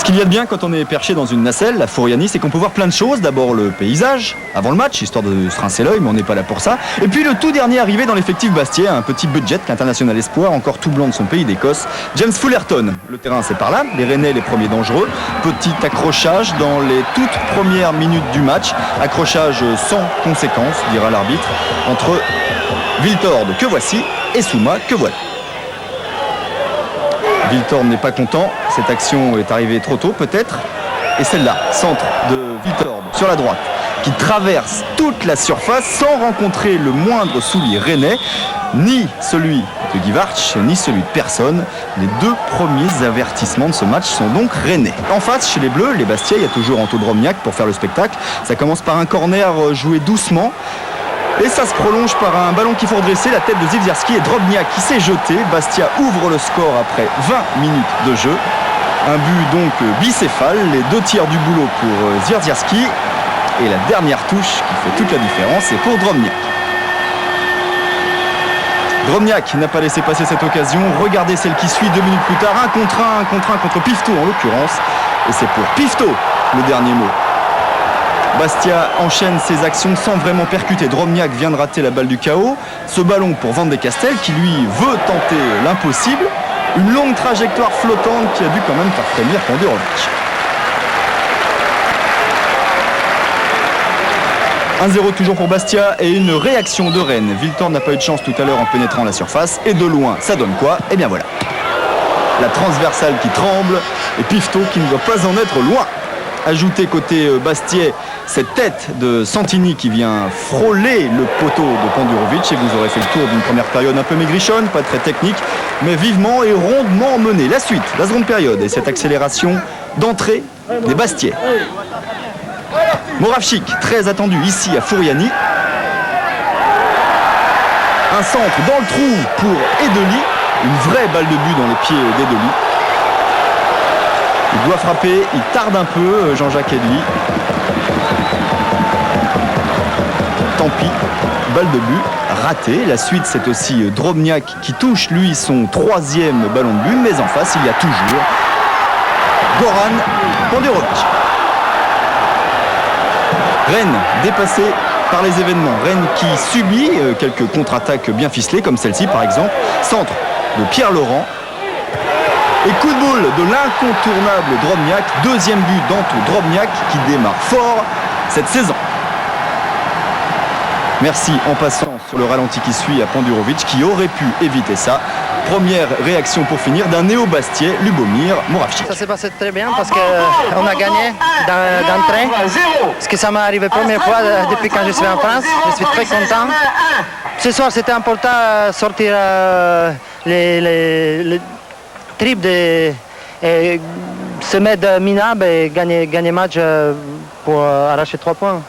qu'il y a de bien quand on est perché dans une nacelle, la Fouriani, c'est qu'on peut voir plein de choses. D'abord le paysage, avant le match, histoire de se rincer l'œil, mais on n'est pas là pour ça. Et puis le tout dernier arrivé dans l'effectif Bastiais, un petit budget, l'international espoir, encore tout blanc de son pays d'Écosse, James Fullerton. Le terrain c'est par là, les Rennais les premiers dangereux. Petit accrochage dans les toutes premières minutes du match. Accrochage sans conséquence, dira l'arbitre, entre Viltord, que voici, et Souma, que voilà. Viltord n'est pas content, cette action est arrivée trop tôt peut-être. Et celle-là, centre de Viltord sur la droite, qui traverse toute la surface sans rencontrer le moindre soulier rennais, ni celui de Guivarch, ni celui de personne. Les deux premiers avertissements de ce match sont donc rennais. En face, chez les Bleus, les Bastiais, il y a toujours Anto Drobniak pour faire le spectacle. Ça commence par un corner joué doucement. Et ça se prolonge par un ballon qu'il faut redresser, la tête de Zivzierski et Drobniak qui s'est jeté. Bastia ouvre le score après 20 minutes de jeu. Un but donc bicéphale, les 2 tiers du boulot pour Zivzierski. Et la dernière touche qui fait toute la différence, c'est pour Drobniak. Drobniak n'a pas laissé passer cette occasion. Regardez celle qui suit 2 minutes plus tard. Un contre un contre Pifto en l'occurrence. Et c'est pour Pifto le dernier mot. Bastia enchaîne ses actions sans vraiment percuter. Drobniak vient de rater la balle du chaos. Ce ballon pour Van de Castel qui lui veut tenter l'impossible. Une longue trajectoire flottante qui a dû quand même faire frémir Pandurovic. 1-0 toujours pour Bastia et une réaction de Rennes. Viltord n'a pas eu de chance tout à l'heure en pénétrant la surface. Et de loin, ça donne quoi? Et bien voilà. La transversale qui tremble et Pifto qui ne doit pas en être loin. Ajouté côté Bastiais cette tête de Santini qui vient frôler le poteau de Pandurovic et vous aurez fait le tour d'une première période un peu maigrichonne, pas très technique, mais vivement et rondement menée. La suite, la seconde période et cette accélération d'entrée des Bastiais. Moravchik, très attendu ici à Fouriani. Un centre dans le trou pour Edeli, une vraie balle de but dans les pieds d'Edeli. Il doit frapper, il tarde un peu, Jean-Jacques Edli. Tant pis, balle de but, ratée. La suite, c'est aussi Drobniak qui touche, lui, son 3e ballon de but. Mais en face, il y a toujours Goran Pandurovic. Rennes dépassé par les événements. Rennes qui subit quelques contre-attaques bien ficelées, comme celle-ci par exemple. Centre de Pierre Laurent. Et coup de boule de l'incontournable Drobniak, 2e but d'Anto Drobniak qui démarre fort cette saison. Merci en passant sur le ralenti qui suit à Pandurovic qui aurait pu éviter ça. Première réaction pour finir d'un néo-Bastiais, Lubomir Moravchik. Ça s'est passé très bien parce qu'on a gagné d'entrée. Parce que ça m'est arrivé la première fois depuis quand je suis en France. Je suis très content. Ce soir c'était important de sortir les tripes et se mettre minable et gagner le match pour arracher 3 points.